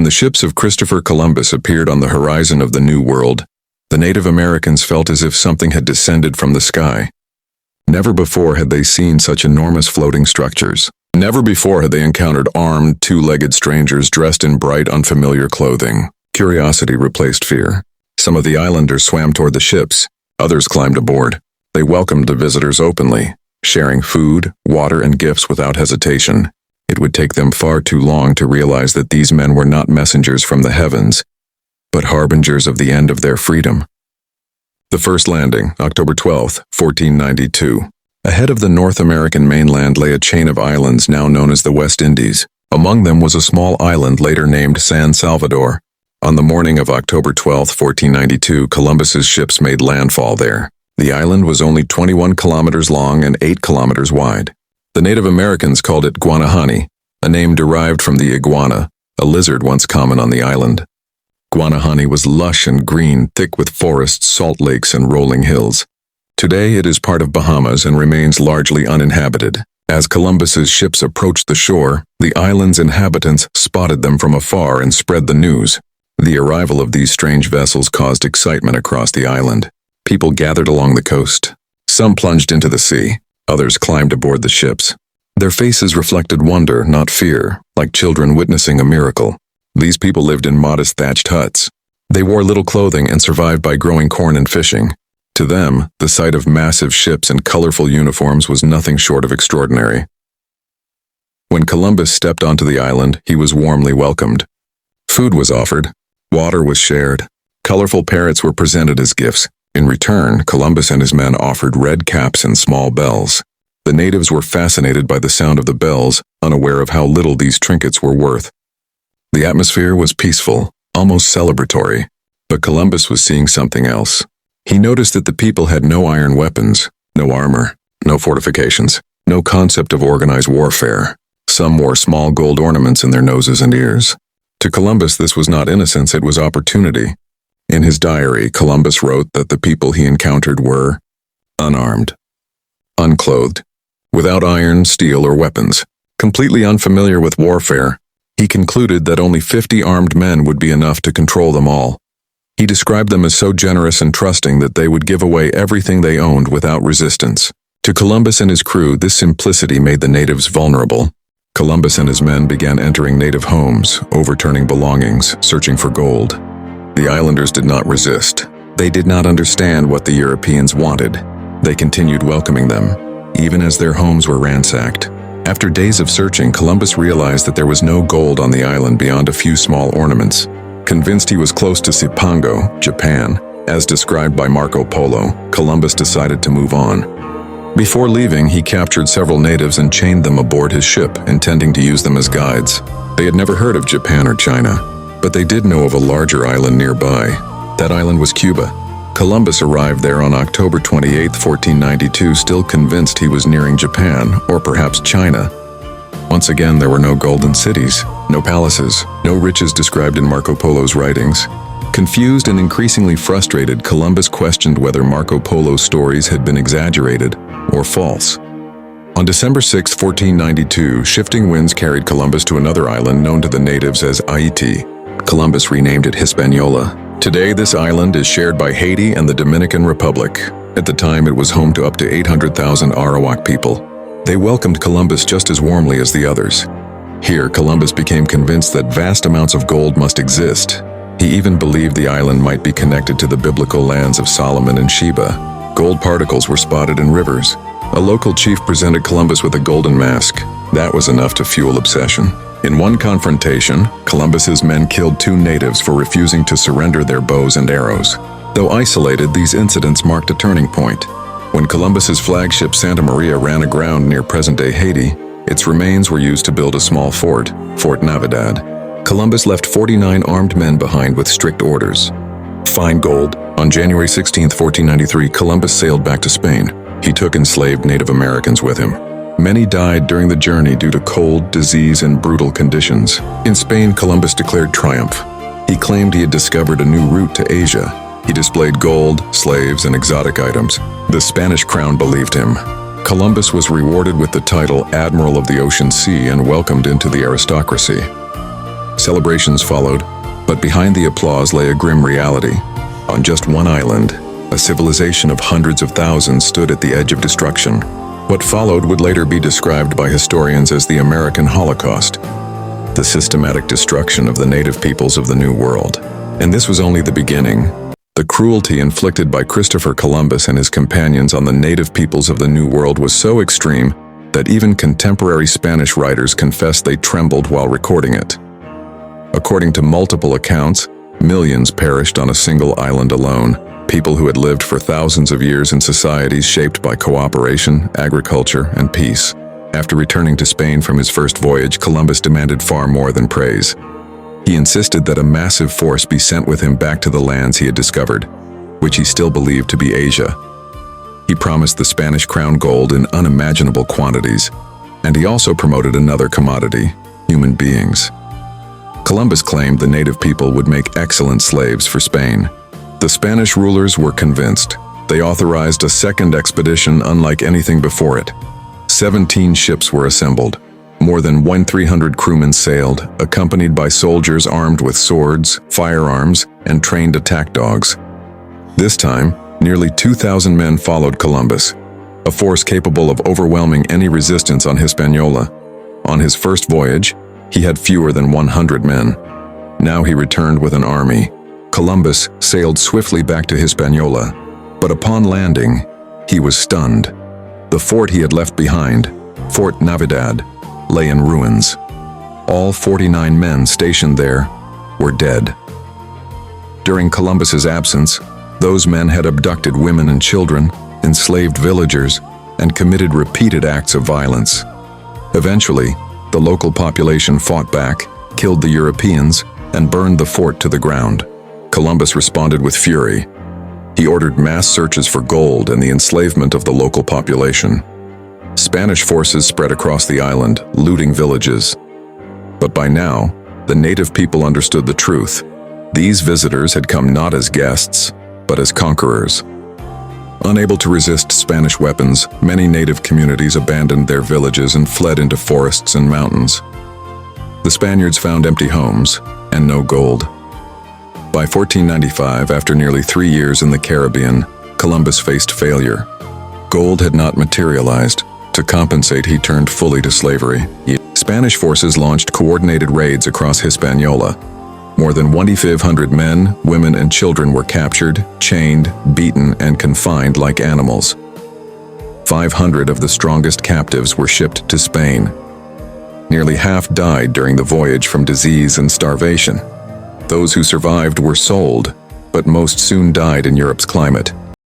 When the ships of Christopher Columbus appeared on the horizon of the New World, the Native Americans felt as if something had descended from the sky. Never before had they seen such enormous floating structures. Never before had they encountered armed, two-legged strangers dressed in bright, unfamiliar clothing. Curiosity replaced fear. Some of the islanders swam toward the ships. Others climbed aboard. They welcomed the visitors openly, sharing food, water, and gifts without hesitation. It would take them far too long to realize that these men were not messengers from the heavens, but harbingers of the end of their freedom. The first landing, October 12, 1492. Ahead of the North American mainland lay a chain of islands now known as the West Indies. Among them was a small island later named San Salvador. On the morning of October 12, 1492, Columbus's ships made landfall there. The island was only 21 kilometers long and 8 kilometers wide. The Native Americans called it Guanahani, a name derived from the iguana, a lizard once common on the island. Guanahani was lush and green, thick with forests, salt lakes, and rolling hills. Today it is part of Bahamas and remains largely uninhabited. As Columbus's ships approached the shore, the island's inhabitants spotted them from afar and spread the news. The arrival of these strange vessels caused excitement across the island. People gathered along the coast. Some plunged into the sea. Others climbed aboard the ships. Their faces reflected wonder, not fear, like children witnessing a miracle. These people lived in modest thatched huts. They wore little clothing and survived by growing corn and fishing. To them, the sight of massive ships and colorful uniforms was nothing short of extraordinary. When Columbus stepped onto the island, he was warmly welcomed. Food was offered. Water was shared. Colorful parrots were presented as gifts. In return, Columbus and his men offered red caps and small bells. The natives were fascinated by the sound of the bells, unaware of how little these trinkets were worth. The atmosphere was peaceful, almost celebratory, but Columbus was seeing something else. He noticed that the people had no iron weapons, no armor, no fortifications, no concept of organized warfare. Some wore small gold ornaments in their noses and ears. To Columbus, this was not innocence, it was opportunity. In his diary, Columbus wrote that the people he encountered were unarmed, unclothed, without iron, steel, or weapons, completely unfamiliar with warfare. He concluded that only 50 armed men would be enough to control them all. He described them as so generous and trusting that they would give away everything they owned without resistance. To Columbus and his crew, this simplicity made the natives vulnerable. Columbus and his men began entering native homes, overturning belongings, searching for gold. The islanders did not resist. They did not understand what the Europeans wanted. They continued welcoming them, even as their homes were ransacked. After days of searching, Columbus realized that there was no gold on the island beyond a few small ornaments. Convinced he was close to Cipango, Japan, as described by Marco Polo, Columbus decided to move on. Before leaving, he captured several natives and chained them aboard his ship, intending to use them as guides. They had never heard of Japan or China, but they did know of a larger island nearby. That island was Cuba. Columbus arrived there on October 28, 1492, still convinced he was nearing Japan, or perhaps China. Once again, there were no golden cities, no palaces, no riches described in Marco Polo's writings. Confused and increasingly frustrated, Columbus questioned whether Marco Polo's stories had been exaggerated or false. On December 6, 1492, shifting winds carried Columbus to another island known to the natives as Haiti. Columbus renamed it Hispaniola. Today, this island is shared by Haiti and the Dominican Republic. At the time, it was home to up to 800,000 Arawak people. They welcomed Columbus just as warmly as the others. Here, Columbus became convinced that vast amounts of gold must exist. He even believed the island might be connected to the biblical lands of Solomon and Sheba. Gold particles were spotted in rivers. A local chief presented Columbus with a golden mask. That was enough to fuel obsession. In one confrontation, Columbus's men killed 2 natives for refusing to surrender their bows and arrows. Though isolated, these incidents marked a turning point. When Columbus's flagship Santa Maria ran aground near present-day Haiti, its remains were used to build a small fort, Fort Navidad. Columbus left 49 armed men behind with strict orders. Find gold. On January 16, 1493, Columbus sailed back to Spain. He took enslaved Native Americans with him. Many died during the journey due to cold, disease, and brutal conditions. In Spain, Columbus declared triumph. He claimed he had discovered a new route to Asia. He displayed gold, slaves, and exotic items. The Spanish crown believed him. Columbus was rewarded with the title Admiral of the Ocean Sea and welcomed into the aristocracy. Celebrations followed, but behind the applause lay a grim reality. On just one island, a civilization of hundreds of thousands stood at the edge of destruction. What followed would later be described by historians as the American Holocaust, the systematic destruction of the native peoples of the New World. And this was only the beginning. The cruelty inflicted by Christopher Columbus and his companions on the native peoples of the New World was so extreme that even contemporary Spanish writers confess they trembled while recording it. According to multiple accounts, millions perished on a single island alone, people who had lived for thousands of years in societies shaped by cooperation, agriculture, and peace. After returning to Spain from his first voyage, Columbus demanded far more than praise. He insisted that a massive force be sent with him back to the lands he had discovered, which he still believed to be Asia. He promised the Spanish crown gold in unimaginable quantities, and he also promoted another commodity, human beings. Columbus claimed the native people would make excellent slaves for Spain. The Spanish rulers were convinced. They authorized a second expedition unlike anything before it. 17 ships were assembled. More than 1,300 crewmen sailed, accompanied by soldiers armed with swords, firearms, and trained attack dogs. This time, nearly 2,000 men followed Columbus, a force capable of overwhelming any resistance on Hispaniola. On his first voyage, he had fewer than 100 men. Now he returned with an army. Columbus sailed swiftly back to Hispaniola, but upon landing, he was stunned. The fort he had left behind, Fort Navidad, lay in ruins. All 49 men stationed there were dead. During Columbus's absence, those men had abducted women and children, enslaved villagers, and committed repeated acts of violence. Eventually, the local population fought back, killed the Europeans, and burned the fort to the ground. Columbus responded with fury. He ordered mass searches for gold and the enslavement of the local population. Spanish forces spread across the island, looting villages. But by now, the native people understood the truth. These visitors had come not as guests, but as conquerors. Unable to resist Spanish weapons, many native communities abandoned their villages and fled into forests and mountains. The Spaniards found empty homes and no gold. By 1495, after nearly 3 years in the Caribbean, Columbus faced failure. Gold had not materialized. To compensate, he turned fully to slavery. Spanish forces launched coordinated raids across Hispaniola. More than 2,500 men, women, and children were captured, chained, beaten, and confined like animals. 500 of the strongest captives were shipped to Spain. Nearly half died during the voyage from disease and starvation. Those who survived were sold, but most soon died in Europe's climate.